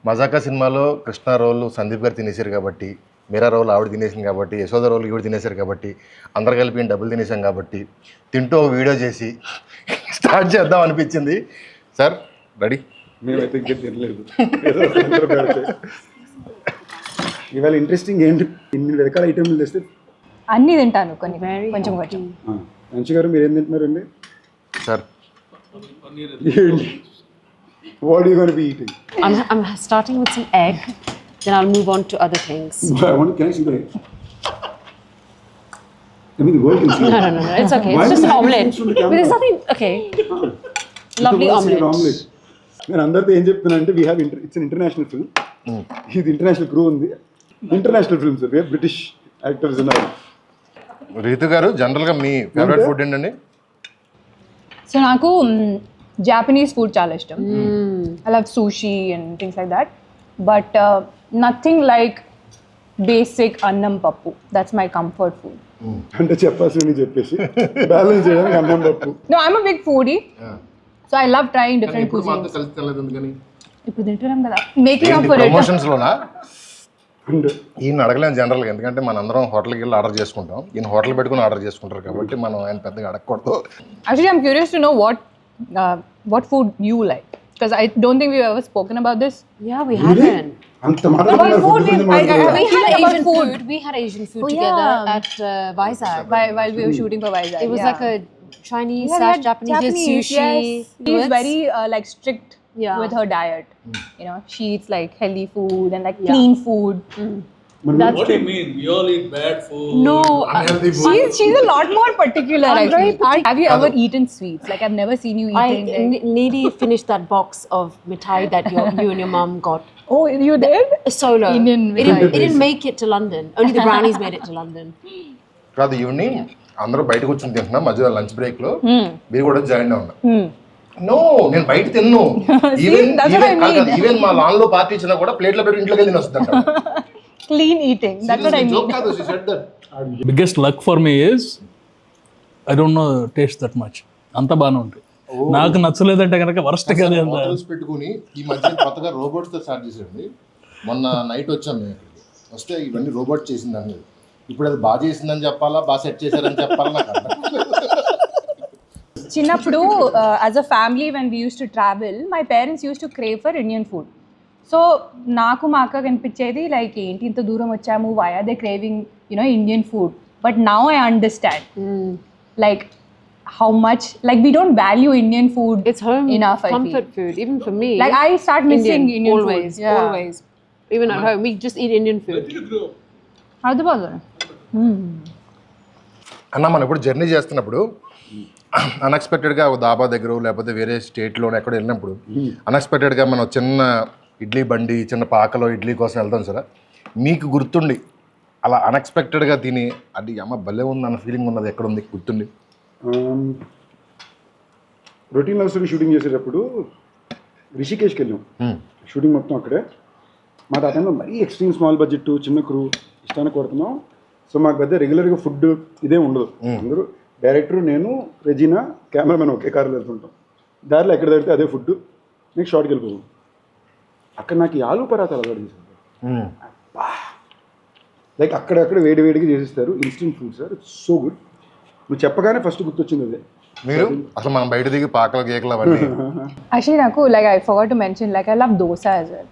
మజాకా సినిమాలో కృష్ణ రోల్ సందీప్ గారు తినేశారు కాబట్టి, మీరా రోల్ ఆవిడ తినేసింది కాబట్టి, యశోద రోల్ ఈవిడ తినేశారు కాబట్టి, అందరు కలిపి డబ్బులు తినేసాం కాబట్టి, తింటూ ఒక వీడియో చేసి స్టార్ట్ చేద్దాం అనిపించింది. Sir ready? మేమైతే ఇంకా తినలేదు. ఇవాళ ఇంట్రెస్టింగ్ ఏంటి, ఇన్ని రకాల ఐటమ్లు తెస్తే అన్నీ తింటాను, కొన్ని కొంచెం కొంచెం. మంచి గారు మీరు ఏం తింటున్నారండి? Sir What are you going to be eating? I'm starting with some egg, then I'll move on to other things. Can I see the egg? I mean, the world can see it. No, it's okay. Why It's just do you an hide omelette. things from the camera? But there's nothing, okay. Lovely omelette. నేను అందరితో ఏం చెప్తున్నానంటే we have it's an international film. ఇది international crew ఉంది. International film sir, we are British actors ఉన్నారు. రీతు గారు, జనరల్గా మీ favourite food ఏంటండి? సో నాకు జాపనీస్ ఫుడ్ చాలా ఇష్టం. I love sushi and things like that, but nothing like basic annam pappu. That's my comfort food. అంటే చెప్పాల్సింది చెప్పేసి బ్యాలెన్స్ చేయడానికి అన్నం పప్పు. No, I'm a big foodie. So I love trying different cuisines. ఇప్పుడు తింటున్నాం కదా, making up for it. Promotions లోనా అండ్ ఈయన అడగలేము జనరల్గా, ఎందుకంటే మన అందరం హోటల్కి వెళ్ళి ఆర్డర్ చేసుకుంటాం. ఈయన హోటల్ పెట్టుకుని ఆర్డర్ చేసుకుంటారు కాబట్టి మనం ఆయన పెద్దగా అడగకూడదు. Actually, I'm curious to know what food you like, because I don't think we've ever spoken about this. Yeah, we haven't. అంత About food, we We had about Asian food. food. We had Asian food Oh, together yeah. at Vizag. While we were shooting for Vizag. It was yeah. like a Chinese Yeah, we slash had Japanese, we had sushi. yes. She's very like strict Yeah. with her diet. You know, she eats like healthy food and like Yeah. clean food. What do you mean? We all eat bad food. No, Unhealthy food. She's a lot more particular. I'm actually. very Have you ever eaten sweets? Like I've never seen you eating. nearly finished that box of mithai that you and your mum got. Oh, you did? Solo. Indian It didn't make it to London. Only the brownies made it to London. కాదు, evening అందరూ బయట కూర్చొని తింటున్నాం, మధ్యలో lunch break లో మీరు కూడా join అవ్వండి. నో, నేను బయట తిన్ను. ఈవెన్ మా లాన్ లో పార్టీ ఇచ్చినా కూడా ప్లేట్లో పెట్టి ఇంట్లోకి వెళ్ళి వస్తుందంట. Clean eating. That's what I mean. Joke కాదు, she said that. Biggest luck for me is I don't know taste that much. అంత బాగానే ఉంటుంది. నాకు నచ్చలేదంటే కనుక వరస్ట్ కదా. హోటల్స్ పెట్టుకుని ఈ మధ్య కొత్తగా రోబోట్స్ తో స్టార్ట్ చేసేయండి. మొన్న నైట్ వచ్చాం మేము ఇక్కడికి, వస్తే ఇవన్నీ రోబోట్ చేసిందని. ఇప్పుడు అది బాగా చేసిందని చెప్పాలా, బాగా సెట్ చేశారని చెప్పాలా నాకు అర్థం. చిన్నప్పుడు as a family when we used to travel, my parents used to crave for Indian food. So నాకు మా అక్క కనిపించేది లైక్ ఏంటి ఇంత దూరం వచ్చాము, why are they craving Indian food? But now I understand like how much like we don't value Indian food. It's home enough, I comfort feel. food, even for me. Like I start missing Indian always, food. Yeah. always. Even at home, we just eat Indian food. అది బాగా అన్న, మనం ఇప్పుడు journey చేస్తున్నప్పుడు అన్ఎక్స్పెక్టెడ్గా ఒక దాబా దగ్గర లేకపోతే వేరే స్టేట్లో ఎక్కడ వెళ్ళినప్పుడు అన్ఎక్స్పెక్టెడ్గా మనం చిన్న ఇడ్లీ బండి, చిన్న పాకలో ఇడ్లీ కోసం వెళ్తాం సార్. మీకు గుర్తుండి అలా అన్ఎక్స్పెక్టెడ్గా తిని అది అమ్మ భలే ఉంది అన్న ఫీలింగ్ ఉన్నది ఎక్కడ ఉంది గుర్తుండి? రొటీన్ లవ్ స్టోరీ షూటింగ్ చేసేటప్పుడు రిషికేష్కి వెళ్ళాం. షూటింగ్ మొత్తం అక్కడే. మాకు ఆ టైంలో మరీ ఎక్స్ట్రీమ్ స్మాల్ బడ్జెట్, చిన్న క్రూ, ఇష్టానికి కొడుతున్నాం. సో మాకు పెద్ద రెగ్యులర్గా ఫుడ్ ఇదే ఉండదు. అందరూ డైరెక్టర్, నేను, రెజీనా, కెమెరామెన్ ఒకే కార్లో వెళ్తుంటాం. దారిలో ఎక్కడ దొరికితే అదే ఫుడ్. నెక్స్ట్ షార్ట్కి వెళ్ళిపోతాం. అక్కడ నాకు ఈ ఆలూ పరాతాలు అలవాటు చేశారు. లైక్ అక్కడక్కడ వేడి వేడిగా చేసిస్తారు. Instant food sir, it's so good. నువ్వు చెప్పగానే ఫస్ట్ గుర్తొచ్చింది అదే. మీరు అసలు మనం బయట దిగి పాకలు కేకలు అవన్నీ actually నాకు like I forgot to mention like I love dosa as well.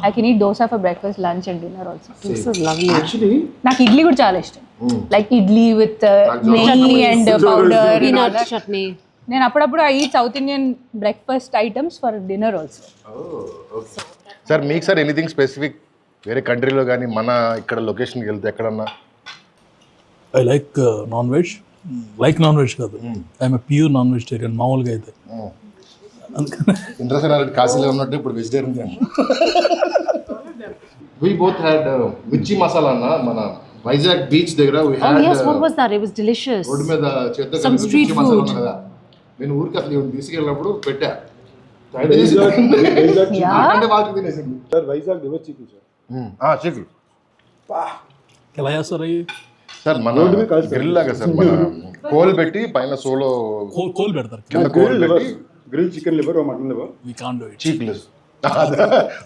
I can eat dosa for breakfast, lunch and dinner also. This is lovely. Actually నాకు ఇడ్లీ కూడా చాలా ఇష్టం. లైక్ ఇడ్లీ విత్ నెయ్యి అండ్ పౌడర్. Peanut chutney. నేను అప్పుడప్పుడు I eat south Indian breakfast items for dinner also. Sir మీకు sir anything specific వేరే కంట్రీలో కానీ మన ఇక్కడ లొకేషన్కి వెళ్తే ఎక్కడన్నా? I like non veg. Like non veg కాదు, ఐఎమ్ ప్యూర్ నాన్ వెజిటేరియన్ మామూలుగా అయితే. ఇంద్రసేనారెడ్డి కాశీలో ఉన్నట్టు ఇప్పుడు వెజిటేరియన్. వి బోత్ హ్యాడ్ మిర్చి మసాలా అన్న మన వైజాగ్ బీచ్ దగ్గర. Oh yes, what was that? It was delicious. Road మీద చేద్దాం Some street food. కదా, నేను ఊరికి అసలు ఇవన్నీ తీసుకెళ్ళినప్పుడు పెట్టా. అంటే వాళ్ళకి తినేసింది sir Vizag river chicken sir. Chicken ఎలా చేస్తారు అవి? సార్ మన గ్రిల్ లాగా సార్, మన కోల్ పెట్టి పైన సోలో కోల్ పెడతారు. కింద కోల్ పెట్టి grill chicken liver, mutton liver. We can't do it. చీక్లెస్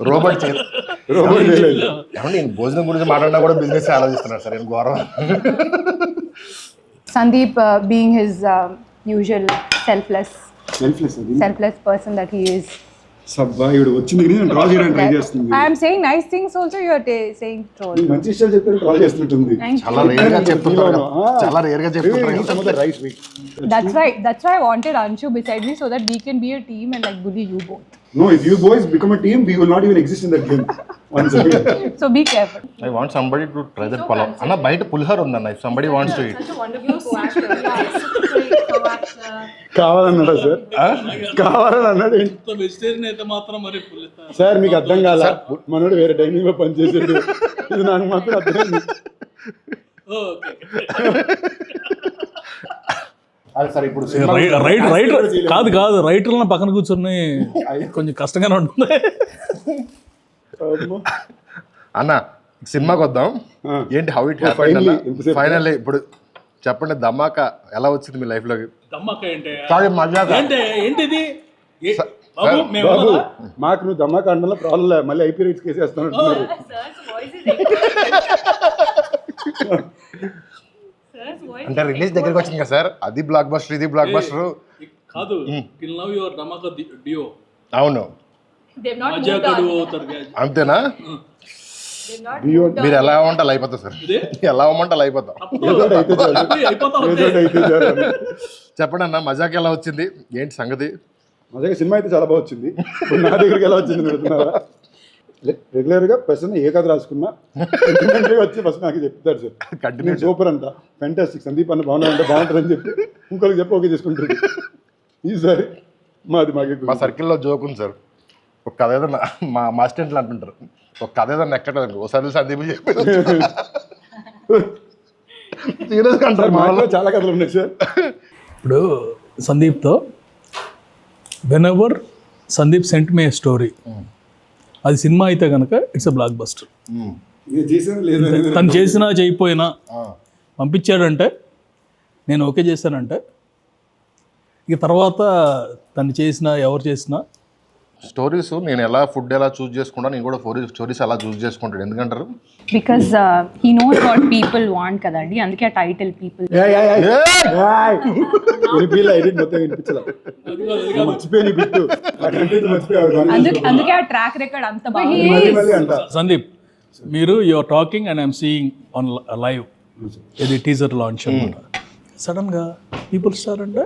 రోబోట్ చేయలేదు. రోబోట్ చేయలేదు. ఏమంటే నేను భోజనం గురించి మాట్లాడినా కూడా బిజినెస్ ఆలోచిస్తున్నాను సార్ నేను ఘోరం. Sandeep, being his usual selfless person that he is. సబ్బా ఇవిడు వచ్చింది నేను డ్రా చేయడానికి ట్రై చేస్తుంది. I am saying nice things also, you are saying troll. మంచి విషయాలు చెప్తే డ్రా చేస్తుంటుంది. Thank you. చాలా రేర్ గా చెప్తుంటారు చాలా రేర్ గా చెప్తుంటారు. Right week. That's why I wanted Anshu beside me so that we can be a team and like bully you both. No, if you boys become a team, we will not even exist in that game. Once again. So be careful. I want somebody to try that palav. అన్న బయట పులిహోర ఉందన్న if somebody wants to eat. కావాలన్నాడా sir? కావాలని అన్నాడు. Vegetarian అయితే మాత్రం మరి sir మీకు అర్థం కాల, మనోడు వేరే డైనింగ్ లో పనిచేసాడు, ఇది నాకు మాత్రం అర్థమైంది. సార్ ఇప్పుడు కాదు రైటర్లను పక్కన కూర్చొని కొంచెం కష్టంగానే ఉంటుంది. అన్న సినిమాకి వద్దాం. ఏంటి హౌ ఇట్ హ్యాపెండ్? ఫైనల్లీ ఇప్పుడు చెప్పండి, ధమాకా ఎలా వచ్చింది మీ లైఫ్ లోకి? ఏంటిది బాబు మాకు నువ్వు దమ్మాక అండంలో ప్రాబ్లం లేదు, మళ్ళీ ఐపీ రైట్స్ కేసు వేస్తాను అంటున్నారు. అంటే రిలీజ్ దగ్గరికి వచ్చింది కదా సార్, అది బ్లాక్ బస్టర్ ఇది బ్లాక్ బస్టర్ కాదు. డియో అవును అంతేనా? మీరు ఎలా అవ్వమంటే అయిపోతా సార్, ఎలా అవ్వమంటే అయిపోతాం. చెప్పండి అన్న, మజాక్ ఎలా వచ్చింది, ఏంటి సంగతి? మజాక్ సినిమా అయితే చాలా బాగా వచ్చింది. ఇప్పుడు నా దగ్గరికి ఎలా వచ్చింది పెడుతున్నారా? రెగ్యులర్గా పర్సన్ ఏ కథ రాసుకున్నా వచ్చి ఫస్ట్ నాకు చెప్తారు సార్, కంటిన్యూ సూపర్ అంట, ఫ్యాంటాస్టిక్, సందీప్ అన్న బాగున్నాడంటే బాగుంటుందని చెప్పి ఇంకొకరికి చెప్పి ఓకే చేసుకుంటారు. ఈసారి మా సర్కిల్లో జోక్ ఉంది సార్, ఒక కథ ఏదన్నా మా అసిస్టెంట్లు అంటుంటారు, ఒక కథ ఏదన్నా ఎక్కట్లేదు ఒకసారి సందీప్ చెప్పి సీరియస్గా అంటారు. మాలో చాలా కథలు ఉన్నాయి సార్. ఇప్పుడు సందీప్తో whenever Sandeep sent me story, అది సినిమా అయితే కనుక ఇట్స్ అ బ్లాక్ బస్టర్. తను చేసినా చేయకపోయినా పంపించాడంటే నేను ఓకే చేశానంటే ఇక తర్వాత తను చేసినా ఎవరు చేసినా స్టోరీస్ నేను ఎలా ఫుడ్ ఎలా చూస్ చేసుకుంటా, నేను కూడా స్టోరీస్ అలా చూస్ చేసుకుంటాను. ఎందుకంటారు? Because he knows what people want kadandi, అందుకే ఆ టైటిల్ పీపుల్. అందుకే ఆ ట్రాక్ రికార్డ్ అంత బాగుంది. సందీప్, మీరు you are talking and I'm seeing on live, ఇది టీజర్ లాంచ్ అనమాట. సడన్గా పీపుల్ స్టార్ అంటే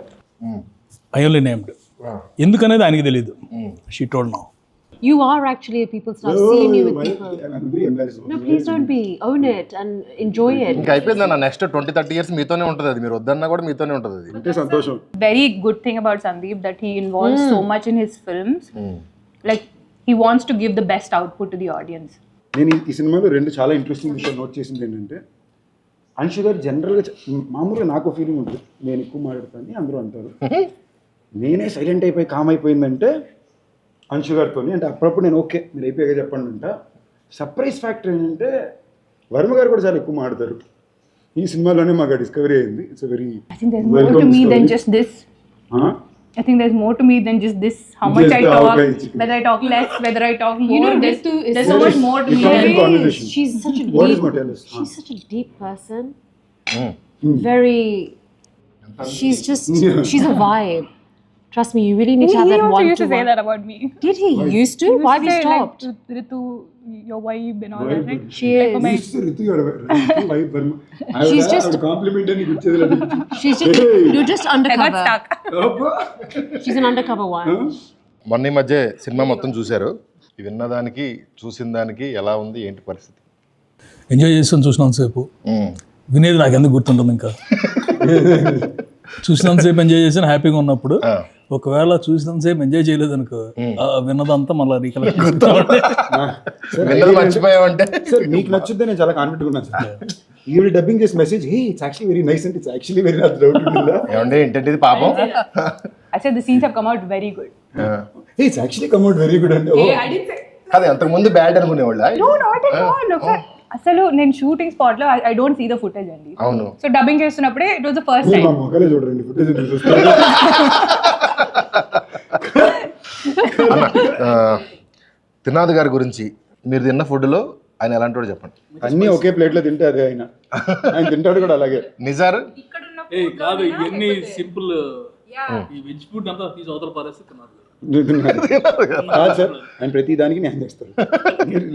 ఐ ఓన్లీ నేమ్డ్, ఎందుకనేది ఆయనకి తెలియదు. She told now. You are actually a people star. Seeing you with people. No, please don't be. Own it and enjoy it. ఇంకా అయిపోయింది అన్న, నెక్స్ట్ 20-30 years మీతోనే ఉంటుంది అది, మీరు వద్దన్నా కూడా మీతోనే ఉంటుంది అది. అంటే సంతోషం. Very good thing about Sandeep that he involves so much in his films. Like he wants to give the best output to the audience. నేను ఈ సినిమాలో రెండు చాలా ఇంట్రెస్టింగ్ విషయాలు నోట్ చేసింది ఏంటంటే, అంశు గారు జనరల్గా మామూలుగా నాకు ఫీలింగ్ ఉంటుంది, నేను ఎక్కువ మాట్లాడతాను అందరూ అంటారు, నేనే సైలెంట్ అయిపోయి కామ్ అయిపోయిందంటే అంశు గారితో, అంటే అప్పుడప్పుడు నేను ఓకే మీరు అయిపోయాక చెప్పండి అంట. సర్ప్రైజ్ ఫ్యాక్టర్ ఏంటంటే వర్మ గారు కూడా చాలా ఎక్కువ మాట్లాడతారు. ఈ సినిమాలోనే మాకు డిస్కవరీ అయింది. It's very I think there's more to me than just this. I think there's more to me than just this. How much I talk, whether I talk less, whether I talk more. There's so much more to me. She's such a What is deep. Motelis? She's such a deep person. Very. She's a vibe. Trust me, you really need to have that one-to-one. He used to say that about me. Did he? Used to? Why have you stopped? Like, Ritu, your wife and all that. Right? She is. She's just compliment అని ఇచ్చేది లేదు. She's just. You're just I got undercover. stuck. She's an undercover one. మొన్న ఈ మధ్య cinema మొత్తం చూశారు, విన్నదానికి చూసిన దానికి ఎలా ఉంది ఏంటి పరిస్థితి? ఎంజాయ్ చేస్తాను చూసినంతసేపు, వినేది నాకు ఎందుకు గుర్తుంటుంది ఇంకా. చూసినంతసేపు ఎంజాయ్ చేసాను హ్యాపీగా ఉన్నప్పుడు, ఒకవేళ చూసినంతసేపు ఎంజాయ్ చేయలేదు అనుకో, విన్నదంతా మళ్ళీ రీకలెక్ట్ మర్చిపోయామంటే. సార్ మీకు నచ్చుద్దే నేను చాలా కాన్ఫిడెంట్ ఉన్నాను సార్. ఈవిడ డబ్బింగ్ చేసి message, hey it's actually very nice అంటే it's actually very nice doubt ఉంటుందా ఏమంటే ఏంటంటే ఇది పాపం. I said the scenes have come out very good. Hey it's actually come out very good అంటే I didn't say. అదే అంతకు ముందు బ్యాడ్ అనుకునేవాళ్ళ? No, not at all. Look, అసలు నేను షూటింగ్ స్పాట్ లో I don't see the footage అండి. అవును. సో డబ్బింగ్ చేస్తున్నప్పుడే it was the first time. మా మొక్కలే చూడండి ఫుటేజ్ చూస్తారు. త్రినాథ్ గారి గురించి మీరు తిన్న ఫుడ్లో ఆయన ఎలాంటి వాడు చెప్పండి. అన్నీ ఒకే ప్లేట్లో తింటే అదే ఆయన తింటాడు కూడా అలాగే. నిజార్ కాదు ఇవన్నీ సింపుల్ ఈ వెజ్ ఫుడ్ అంతా తీసి అవతల పారేస్తే తిన్నారు. కాదు సార్, ఆయన ప్రతి దానికి న్యాయం చేస్తారు.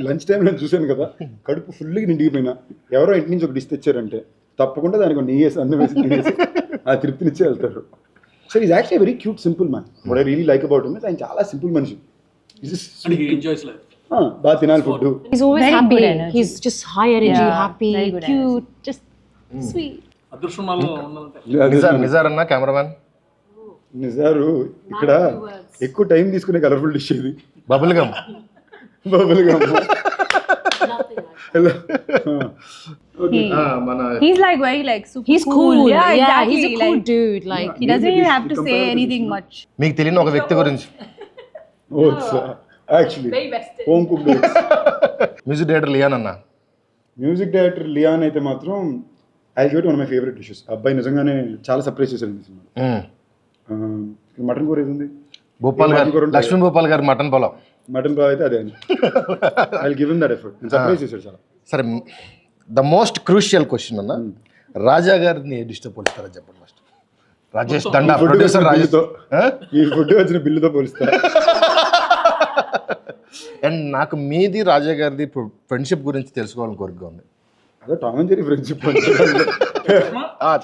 లంచ్ టైం నేను చూశాను కదా, కడుపు ఫుల్గా నిండిపోయినా ఎవరో ఇంటి నుంచి ఒక డిష్ తెచ్చారంటే తప్పకుండా దానికి నెయ్యి వేసి అన్నం వేసి తినేసి ఆ తృప్తినిచ్చే వెళ్తారు. So is actually very cute simple man. What I really like about him is ఆయన చాలా సింపుల్ మనిషి. Enjoys life. బాగా తినాలి food. He's always Very happy. good energy. He's just high energy, Yeah, happy, very good cute, just sweet. అదృష్టం వల్ల ఉండాలంటే నిజార్ అన్న cameraman. నిజారు ఇక్కడ ఎక్కువ టైం తీసుకునే కలర్ఫుల్ డిష్ ఇది. Bubble gum. Bubble gum. మన He's like very like super He's cool. Yeah, exactly. He's a cool like, dude. Like he doesn't even have to say anything much. మీకు తెలియని ఒక వ్యక్తి గురించి. Actually home cooked. Music director Leon అన్న. Music director Leon అయితే మాత్రం I give it one of my favourite dishes. అబ్బాయి నిజంగానే చాలా సర్ప్రైజ్ చేశారు ఈ సినిమా. మటన్ కూర ఏది ఉంది, భూపాల్ గారు, లక్ష్మీ భూపాల్ గారు మటన్ పొలం. మటన్ బాగా అయితే అదే. I give him that effort. Surprise చేశారు చాలా. సరే, ద మోస్ట్ క్రూషియల్ క్వశ్చన్ అన్న, రాజా గారిని ఏ డిస్టర్బ్ పోలిస్తారని చెప్పండి ఫస్ట్. రాజేష్ దండా ప్రొడ్యూసర్ రాజేష్. ఈ ఫుడ్ వచ్చిన బిల్లుతో పోలిస్తారు. అండ్ నాకు మీది రాజా గారిది ఫ్రెండ్షిప్ గురించి తెలుసుకోవాలని కోరిక ఉంది. అదే టామ్ అండ్ జెర్రీ ఫ్రెండ్షిప్.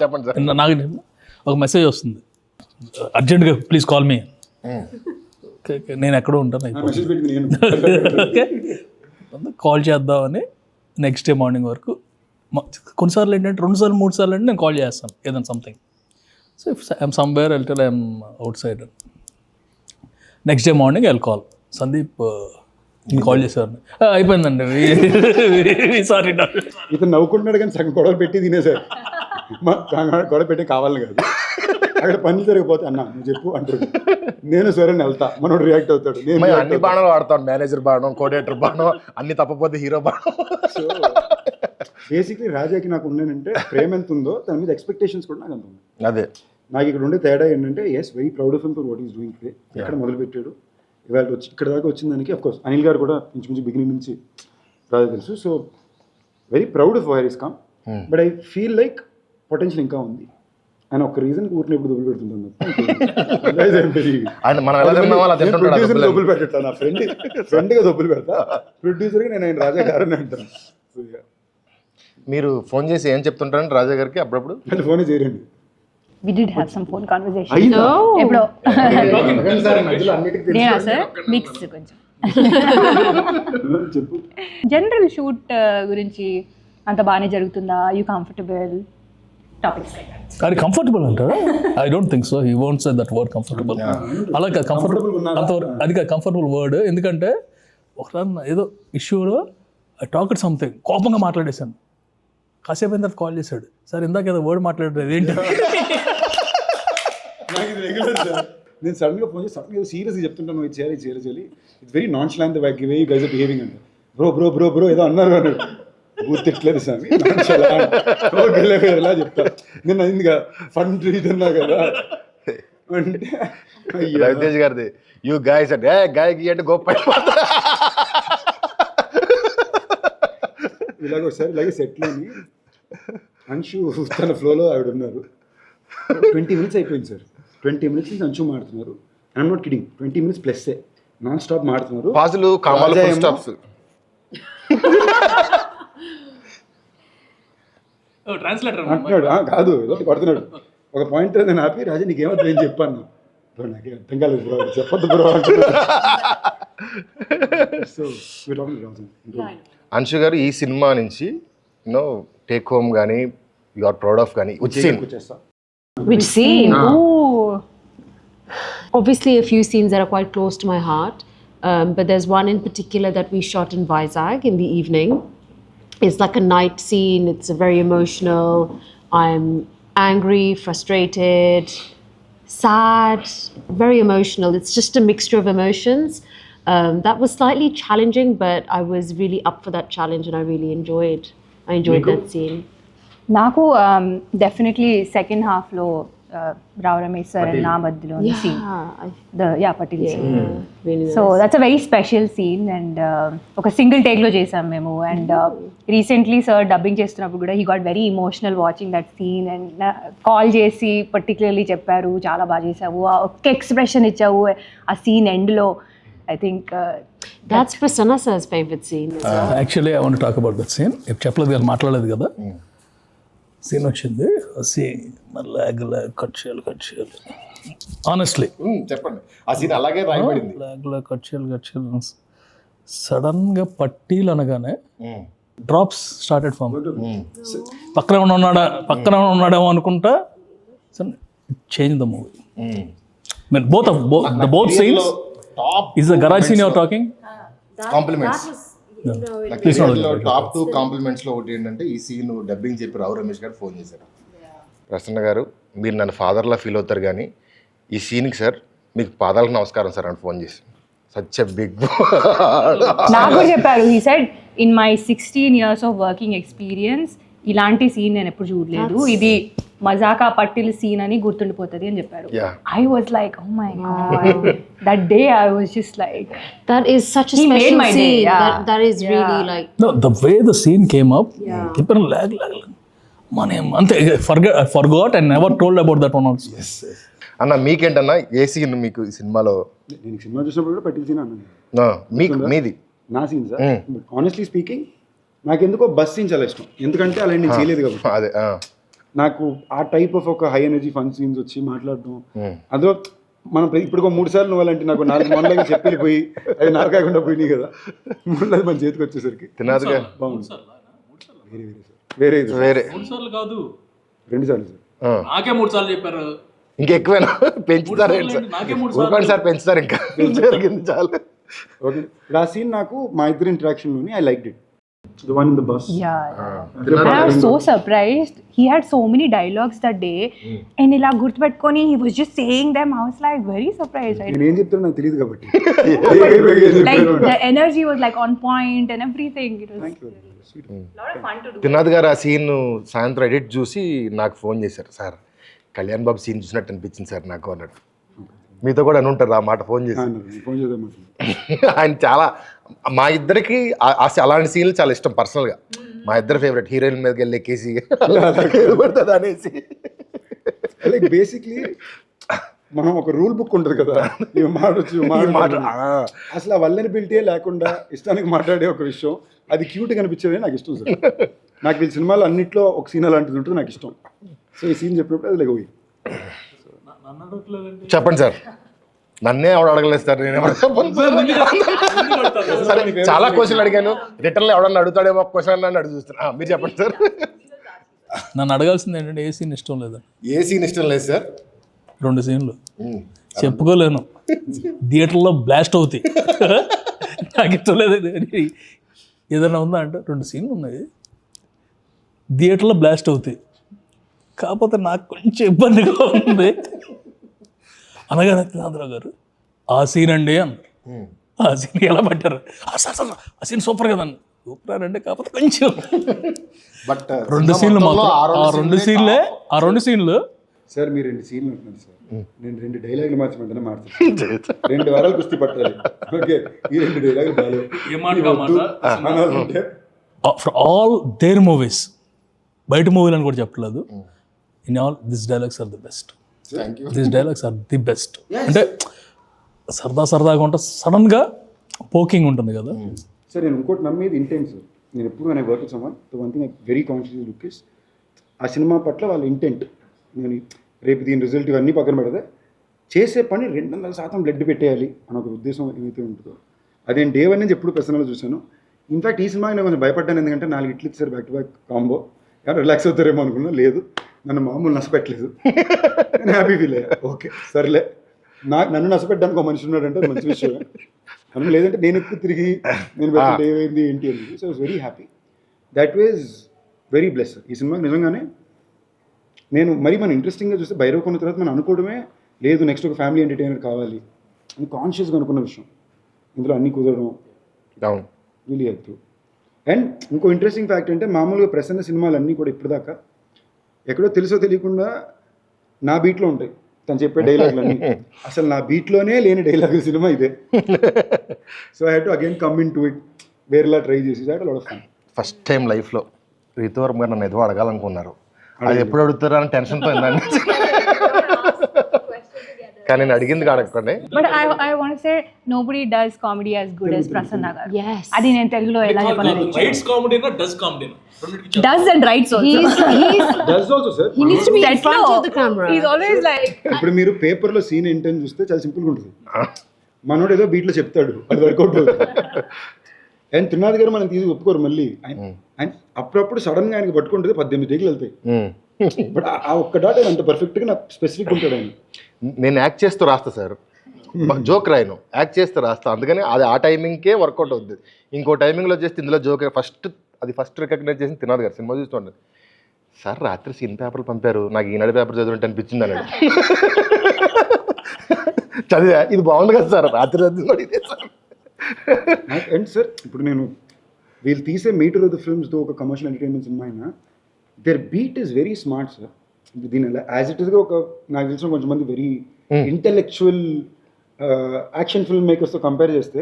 చెప్పండి సార్. నాకు ఒక మెసేజ్ వస్తుంది, అర్జెంట్గా ప్లీజ్ కాల్ మీ. నేను ఎక్కడో ఉంటాను, మెసేజ్ పెట్టి నేను కాల్ చేద్దామని నెక్స్ట్ డే మార్నింగ్ వరకు. కొన్నిసార్లు ఏంటంటే 2 సార్లు 3 సార్లు అంటే నేను కాల్ చేస్తాను ఏదైనా something. So if I'm somewhere వెళ్తే I'm outside. Next day morning I call Sandeep, నేను కాల్ చేశాను, అయిపోయిందండి సారీ. ఇతను నవ్వుకుంటున్నాడు కానీ సగం గొడవలు పెట్టి తినేసారు. గొడవ పెట్టి కావాలని కాదు, అక్కడ పనులు జరిగిపోతే అన్న నువ్వు చెప్పు అంటాడు, నేను సరే వెళ్తా, మనోడు రియాక్ట్ అవుతాడు. నేను అన్ని బాణాలు వాడతాను, మేనేజర్ బాణం, కోఆర్డినేటర్ బాణం, అన్ని తప్పపోతే హీరో బాణం. సో బేసిక్లీ రాజాకి నాకు ఉన్నానంటే ప్రేమ ఎంత ఉందో దాని మీద ఎక్స్పెక్టేషన్స్ కూడా నాకు అంత ఉంది. అదే నాకు ఇక్కడ ఉండే తేడా ఏంటంటే is very proud of him for what is doing today. ఎక్కడ మొదలుపెట్టాడు ఇవాళ వచ్చి ఇక్కడ దాకా వచ్చిన దానికి అఫ్కోర్స్ అనిల్ గారు కూడా ఇంచుమించు బిగినింగ్ నుంచి రాజా తెలుసు. So very proud of wire is come. But I feel like potential ఇంకా ఉంది. ఆయన ఒక రీజన్ ఊరిని ఎప్పుడు దొబ్బులు పెడుతుంటాను. దొబ్బులు పెట్టా నా ఫ్రెండ్గా దొబ్బులు పెడతా, ప్రొడ్యూసర్గా నేను ఆయన రాజా గారని అంటాను. మీరు ఫోన్ చేసి ఏం చెప్తుంటారండి రాజా గారికి అప్పుడప్పుడు? అంటే ఫోనే చేయరండి. We did have some phone conversation. అయ్యిందా? ఎప్పుడో అన్నిటికీ నేనా సార్ మిక్స్ కొంచెం. చెప్పు. జనరల్ షూట్ గురించి అంత బాగానే జరుగుతుందా? You comfortable? టాపిక్స్ అది కంఫర్టబుల్ అంటారా? I don't think so. He won't say that word comfortable. అలాగే కంఫర్టబుల్ అంతవరకు అది కంఫర్టబుల్ వర్డ్. ఎందుకంటే ఒకసారి ఏదో ఇష్యూలో ఐ టాక్ సంథింగ్ కోపంగా మాట్లాడేశాను. కాసేపు అయిన తర్వాత కాల్ చేశాడు, సార్ ఇందాక ఏదో వర్డ్ మాట్లాడలేదు ఏంటి? నాకు ఇది రెగ్యులర్ సార్. నేను సడన్గా ఫోన్ చేసి సడన్గా సీరియస్గా చెప్తుంటాను, ఇది చేయాలి. It's very nonchalant the way you guys are behaving అంటే బ్రో ఏదో అన్నారు అన్నాడు. గుర్తిట్లేదు సార్, ఎలా చెప్తా నేను అయిందిగా ఫండ్ ఇదన్నా కదా అంటే రవితేజ్ గారిది యూ గాయస్ అంటే గాయకి అంటే గొప్ప. ఇలాగ ఒకసారి ఇలాగే సెట్లోని అంశు తన ఫ్లోలో ఆవిడ ఉన్నారు. 20 minutes అయిపోయింది సార్. 20 minutes నుంచి అంశు మాడుతున్నారు. I'm not kidding, 20 minutes plus non stop మాడుతున్నారు. పాజులు కామాలు ఫుల్ స్టాప్స్. ట్రాన్స్లేటర్ అంటున్నాడు కాదు ఏదో కొడుతున్నాడు. ఒక పాయింట్ నేను ఆపి రాజా నీకేమవుతుంది ఏం చెప్పాను. బ్రో నాకే అర్థం కాలేదు బ్రో, చెప్పొద్దు బ్రో అంటున్నాడు. సో అంశు గారు ఈ సినిమా నుంచి యూనో టేక్ హోమ్ కానీ యు ఆర్ ప్రౌడ్ ఆఫ్ కానీ వచ్చేస్తా. Which scene? Ooh. Obviously, a few scenes that are quite close to my heart. But there's one in particular that we shot in Vizag in the evening. It's like a night scene. It's very emotional. I'm angry, frustrated, sad, very emotional. It's just a mixture of emotions. That was slightly challenging, but I was really up for that challenge and I really enjoyed that scene. నాకు definitely second హాఫ్లో Rao Ramesh sir and na మధ్యలోని scene. Patil scene. Really nice. So that's a very special scene and ఒక single take లో చేసాం మేము and recently sir dubbing చేస్తున్నప్పుడు కూడా he got very emotional watching that scene and call చేసి particularly చెప్పారు చాలా బాగా చేసావు ఒక్క ఎక్స్ప్రెషన్ ఇచ్చావు ఆ సీన్ ఎండ్ లో I think That's Prasanna sir's favorite scene. Actually I want talk about that scene ఇప్పుడు చెప్పలేదు కదా మాట్లాడలేదు కదా సీన్ వచ్చింది సీన్ లాగ్ కట్ చేయాలి ఆనెస్ట్లీ చెప్పండి ఆ సీన్ అలాగే రాయబడింది. లాగ్ కట్ చేయాలి సడన్గా పట్టీలు అనగానే డ్రాప్స్ స్టార్టెడ్ ఫామ్ పక్కన ఉన్నాడేమో అనుకుంటా change the movie mean both scenes is the garage seen your talking compliments top 2 కాంప్లిమెంట్స్లో ఒకటి ఏంటంటే ఈ సీన్ డబ్బింగ్ చెప్పి రావు రమేష్ గారు ఫోన్ చేశారు. ప్రసన్న గారు మీరు నన్ను ఫాదర్లా ఫీల్ అవుతారు కానీ ఈ సీన్కి సార్ మీకు పాదాలకు నమస్కారం సార్ అని ఫోన్ చేసి సచ్ ఎ బిగ్ నాకు కూడా చెప్పారు he said in my 16 years of working experience ఇలాంటి సీన్ నేను ఎప్పుడు చూడలేదు ఇది మజాకా పట్టిల్ సీన్ అని గుర్తుండిపోతుంది అని చెప్పారు. I was like oh my God that day I was just like That is such a He made special my day, scene. yeah. That is really like. No, the way the scene came up, people lag. Ante I forgot and never told about that one also. Yes. అన్న మీకేంటన్నా ఏ scene మీకు ఈ సినిమాలో? నేను cinema చూసినప్పుడు కూడా పట్టిల్ scene అన్నాను. మీకు మీది నా సీన్ సార్ ఆనెస్ట్లీ స్పీకింగ్ నాకు ఎందుకో బస్ సీన్ చాలా ఇష్టం ఎందుకంటే అలా నేను చేయలేదు కాబట్టి అదే నాకు ఆ టైప్ ఆఫ్ ఒక హై ఎనర్జీ ఫన్ సీన్స్ వచ్చి మాట్లాడడం అందులో మనం ఇప్పుడు 3 సార్లు నువ్వాలంటే నాకు 4 మొన్నలాగా చెప్పిపోయి అది నారకాయకుండా పోయినాయి కదా 3 మన చేతికి వచ్చేసరికి తినాదుగా బాగుంది. వేరే వేరే 3 సార్లు కాదు 2 సార్లు సార్ నాకే 3 సార్లు చెప్పారు ఇంకెక్కువైనా పెంచుతారు నాకే 3 ఊరుకోండి సార్ పెంచుతారు ఇంకా పెంచగలిగింది చాలు. ఓకే ఆ సీన్ నాకు మా ఇద్దరు ఇంటరాక్షన్లోని I like it the one in the bus. And I was so surprised. He had so many dialogues that day. And ila gurtupetkoni he was just saying them. I was like very surprised. నేను ఏం చెప్తానో నాకు తెలియదు కాబట్టి Like the energy was like on point and everything. It was lot of fun to do. తినాద్ గారు ఆ scene సాయంత్రం edit చూసి నాకు ఫోన్ చేశారు. సార్ కళ్యాణ్ బాబు సీన్ చూసినట్టు అనిపించింది సార్ నాకు అన్నట్టు. మీతో కూడా అని ఉంటారు ఆ మాట ఫోన్ చేసి. ఫోన్ చేద్దాం ఆయన చాలా మా ఇద్దరికి అలాంటి సీన్లు చాలా ఇష్టం పర్సనల్గా. మా ఇద్దరు ఫేవరెట్ హీరోయిన్ మీదకి వెళ్ళి ఎక్కేసి పడుతుంది అనేసి. లైక్ బేసిక్లీ మనం ఒక రూల్ బుక్ ఉంటుంది కదా మాట అసలు ఆ వల్లనిబిలిటీ లేకుండా ఇష్టానికి మాట్లాడే ఒక విషయం అది క్యూట్గా కనిపించేది నాకు ఇష్టం సార్. నాకు ఈ సినిమాలో అన్నింటిలో ఒక సీన్ అలాంటిది ఉంటుంది నాకు ఇష్టం. సో ఈ సీన్ చెప్పినప్పుడు అది లైక్ చెప్పండి సార్. నన్నే ఎవడు అడగలేదు సార్. నేను ఎవరు చెప్పను సరే చాలా క్వశ్చన్లు అడిగాను రిటర్న్లో ఎవడన్నా అడుగుతాడేమో క్వశ్చన్ అని అడుగు చూస్తున్నా. మీరు చెప్పండి సార్. నన్ను అడగాల్సింది ఏంటంటే ఏ సీన్ ఇష్టం లేదా? ఏ సీన్ ఇష్టం లేదు సార్? 2 సీన్లు చెప్పుకోలేను థియేటర్లో బ్లాస్ట్ అవుతాయి. నాకు ఇష్టం లేదు ఏదైనా ఉందా అంటే 2 సీన్లు ఉన్నాయి థియేటర్లో బ్లాస్ట్ అవుతాయి. కాకపోతే నాకు కొంచెం ఇబ్బందిగా ఉంది అనగానే త్రినాథరావు గారు ఆ సీన్ అండి అన్నారు. ఆ సీన్ ఎలా పట్టారు? సార్ సార్ ఆ సీన్ సూపర్ కదండి. సూపర్ అంటే కాకపోతే కొంచెం బట్ 2 సీన్లు మాత్రం ఆ 2 సీన్లు సార్ మీరు 2 సీన్లు ఉంటున్నారు సార్. నేను 2 డైలాగులు మార్చమంటే మాట్లాడతాను. 2 వారాలు కుస్తీ పట్టాలి. ఓకే ఈ 2 డైలాగులు బాగాలేవు. ఫర్ ఆల్ దేర్ మూవీస్ బయట మూవీలు అని కూడా చెప్పలేదు. In all this dialogues are the best. This dialogues are the best. అంటే సరదాగా ఉంటే సడన్గా పోకింగ్ ఉంటుంది కదా సార్. నేను ఇంకోటి నమ్మేది ఇంటెన్స్. నేను ఎప్పుడు నేను work someone one thing very conscious look is ఆ సినిమా పట్ల వాళ్ళ ఇంటెంట్. నేను రేపు దీని రిజల్ట్ ఇవన్నీ పక్కన పెడితే చేసే పని 200% బ్లడ్ పెట్టేయాలి అని ఒక ఉద్దేశం ఏమైతే ఉంటుందో అది నేను డే 1 నుంచి ఎప్పుడు పర్సనల్గా చూశాను. ఇన్ఫాక్ట్ ఈ సినిమాకి నేను కొంచెం భయపడ్డాను ఎందుకంటే 4 ఇట్లు ఇచ్చారు బ్యాక్ టు బ్యాక్ కాంబో. కానీ రిలాక్స్ అవుతారేమో అనుకున్నా. లేదు నన్ను మామూలు నష్టపెట్టలేదు. నేను హ్యాపీ ఫీల్ అయ్యా. ఓకే సర్లే నన్ను నష్టపెట్టడానికి ఒక మనిషి ఉన్నాడంటే మంచి విషయం. మనం లేదంటే నేను ఎక్కువ తిరిగి నేను పెట్టండి ఏమైంది ఏంటి అని. So I was very happy. That was very bless. ఈ సినిమాకి నిజంగానే నేను మరి మనం ఇంట్రెస్టింగ్గా చూస్తే భైరవ్ కొన్న తర్వాత మనం అనుకోవడమే లేదు నెక్స్ట్ ఒక ఫ్యామిలీ ఎంటర్టైనర్ కావాలి అని కాన్షియస్గా అనుకున్న విషయం. ఇందులో అన్నీ కుదరడం రియలీ హెల్ప్. అండ్ ఇంకో ఇంట్రెస్టింగ్ ఫ్యాక్ట్ అంటే మామూలుగా ప్రసన్న సినిమాలు అన్నీ కూడా ఇప్పటిదాకా ఎక్కడో తెలుసో తెలియకుండా నా బీట్లో ఉంటాయి తను చెప్పే డైలాగులన్నీ. అసలు నా బీట్లోనే లేని డైలాగ్ సినిమా ఇదే. So I have to again come in to it, వేరేలా ట్రై చేసి that lot of fun. First time లైఫ్లో రీతోవర్మ గారు నన్ను ఏదో అడగాలనుకున్నారు, అది ఎప్పుడు అడుగుతారా అని టెన్షన్తో ఉందండి. కానీ నేను అడిగింది అడగకండి. But I want to say nobody does comedy as good as Prasanna garu. Yes. అది నేను తెలుగులో ఎలా చెప్పాలి? రైట్స్ కామెడీ నా does comedy Does and writes also. Does also sir. He needs to be in front of the camera. He's always like ఇప్పుడు మీరు పేపర్లో scene ఏంటని చూస్తే చాలా సింపుల్గా ఉంటుంది. మనోడు ఏదో బీట్లో చెప్తాడు, అది వర్కౌట్ అవుతుంది. అండ్ త్రినాథ్ గారు మనం తీసి ఒప్పుకోరు మళ్ళీ. ఆయన అప్పుడప్పుడు సడన్గా ఆయనకి పట్టుకుంటుంది 18 టేకులు వెళ్తాయి. బట్ ఆ ఒక్క డాట్ ఆయన అంత పర్ఫెక్ట్గా నాకు స్పెసిఫిక్ ఉంటాడు ఆయన. నేను యాక్ట్ చేస్తూ రాస్తా సార్, జోక్ రాయను, యాక్ట్ చేస్తూ రాస్తా. అందుకని అది ఆ టైమింగ్కే వర్కౌట్ అవుతుంది. ఇంకో టైమింగ్లో చేస్తే ఇందులో జోక్ ఫస్ట్ రికగ్నైజ్ చేసి తినాలి గారు సినిమా చూస్తుండదు. సార్ రాత్రి సీన్ పేపర్లు పంపారు, నాకు ఈనాడు పేపర్ చదువుంటే అనిపించింది అన్నాడు. చదివా, ఇది బాగుంది కదా సార్, రాత్రి ఇదే సార్. అండ్ సార్ ఇప్పుడు నేను వీళ్ళు తీసే మీటర్ ఆఫ్ ద ఫిల్మ్స్తో ఒక కమర్షియల్ ఎంటర్టైన్మెంట్ సినిమా అయినా their beat is very smart sir. దీని యాజ్ ఇట్ ఈస్గా ఒక నాకు తెలిసిన కొంతమంది వెరీ ఇంటెలెక్చువల్ యాక్షన్ ఫిల్మ్ మేకర్స్తో కంపేర్ చేస్తే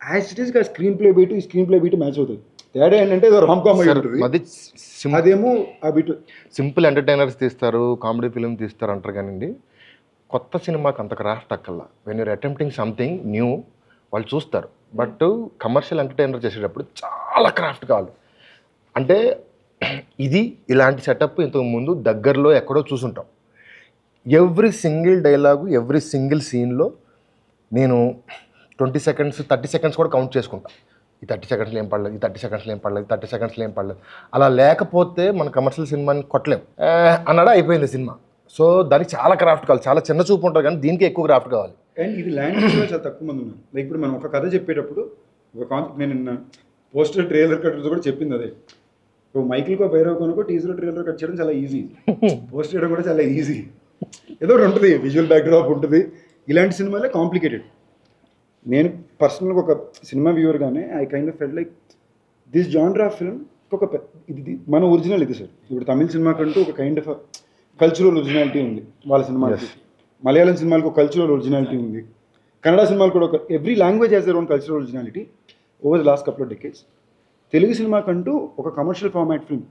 యాజ్ ఇట్ ఈస్గా స్క్రీన్ ప్లే బీట్ ఈ స్క్రీన్ ప్లే బీట్ మ్యాచ్ అవుతుంది. తేడా ఏంటంటే రామ్ కామెడీ ఉంటుంది, అదేమో ఆ బీట్ సింపుల్ ఎంటర్టైనర్స్ తీస్తారు, కామెడీ ఫిల్మ్ తీస్తారు అంటారు కానివ్వండి. కొత్త సినిమాకి అంత క్రాఫ్ట్ అక్కల్లా. When you're attempting something new వాళ్ళు చూస్తారు. బట్ కమర్షియల్ ఎంటర్టైనర్ చేసేటప్పుడు చాలా క్రాఫ్ట్ కావాలి. అంటే ఇది ఇలాంటి సెటప్ ఇంతకు ముందు దగ్గరలో ఎక్కడో చూసుంటాం. Every single dialogue, every single సీన్లో నేను 20 seconds 30 seconds కూడా కౌంట్ చేసుకుంటా. ఈ 30 secondsలో ఏం పడలేదు, ఈ 30 secondsలో ఏం పడలేదు, 30 secondsలో ఏం పడలేదు. అలా లేకపోతే మన కమర్షియల్ సినిమాని కొట్టలేం అన్నాడా అయిపోయింది సినిమా. సో దానికి చాలా క్రాఫ్ట్ కావాలి, చాలా చిన్న చూపు ఉంటుంది కానీ దీనికి ఎక్కువ క్రాఫ్ట్ కావాలి. అండ్ ఇది లాంగ్వేజ్లో చాలా తక్కువ మంది ఉన్నారు. లైక్ ఇప్పుడు మనం ఒక కథ చెప్పేటప్పుడు ఒక కాన్సెప్ట్, నేను నిన్న పోస్టర్ ట్రైలర్ కట్ కూడా చెప్పింది అదే. మైకిల్కో భైరవ్కోనకో టీజర్ ట్రైలర్ కట్ చేయడం చాలా ఈజీ, పోస్ట్ చేయడం కూడా చాలా ఈజీ. ఏదో ఒకటి ఉంటుంది, విజువల్ బ్యాక్డ్రాప్ ఉంటుంది. ఇలాంటి సినిమాలే కాంప్లికేటెడ్. నేను పర్సనల్గా ఒక సినిమా వ్యూవర్గానే I kind of felt like this genre film ఒక ఇది మన ఒరిజినల్ ఇది సార్. ఇప్పుడు తమిళ సినిమా కంటూ ఒక కైండ్ ఆఫ్ కల్చరల్ ఒరిజినాలిటీ ఉంది వాళ్ళ సినిమాలకి. మలయాళం సినిమాలకు ఒక కల్చరల్ ఒరిజినాలిటీ ఉంది. కన్నడ సినిమాలు కూడా ఒక every language has their own cultural originality over the last couple of decades. Telugu cinema కంటూ ఒక commercial format film,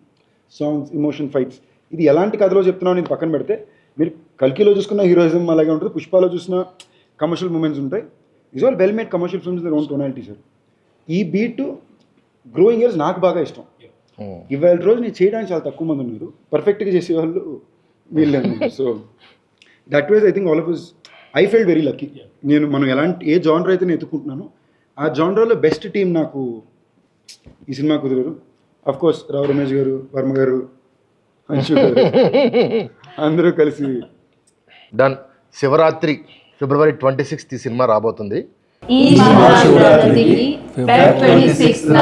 songs, emotion, fights. ఇది ఎలాంటి కథలో చెప్తున్నావు నేను పక్కన పెడితే, మీరు కల్కిలో చూసుకున్న హీరోయిజం అలాగే ఉంటుంది, పుష్పాలో చూసిన కమర్షియల్ మూమెంట్స్ ఉంటాయి. Is all well made commercial films their own tonality sir. ఈ బీట్ గ్రోయింగ్ ఇయర్స్ నాకు బాగా ఇష్టం. ఇవాళ రోజు నేను చేయడానికి చాలా తక్కువ మంది ఉన్నారు, పర్ఫెక్ట్గా చేసేవాళ్ళు వీళ్ళని. So that wise I think all of us I felt very lucky. మనం ఏ జానర్ అయితే నేను ఎత్తుకుంటున్నానో ఆ జానర్లో బెస్ట్ టీం నాకు ఈ cinema కుదిరారు. Of course Rao Ramesh గారు, వర్మ గారు, అంశు గారు అందరూ కలిసి డన్. శివరాత్రి February 26th ఈ సినిమా రాబోతుంది. ఈ మహాశివరాత్రికి Feb 26న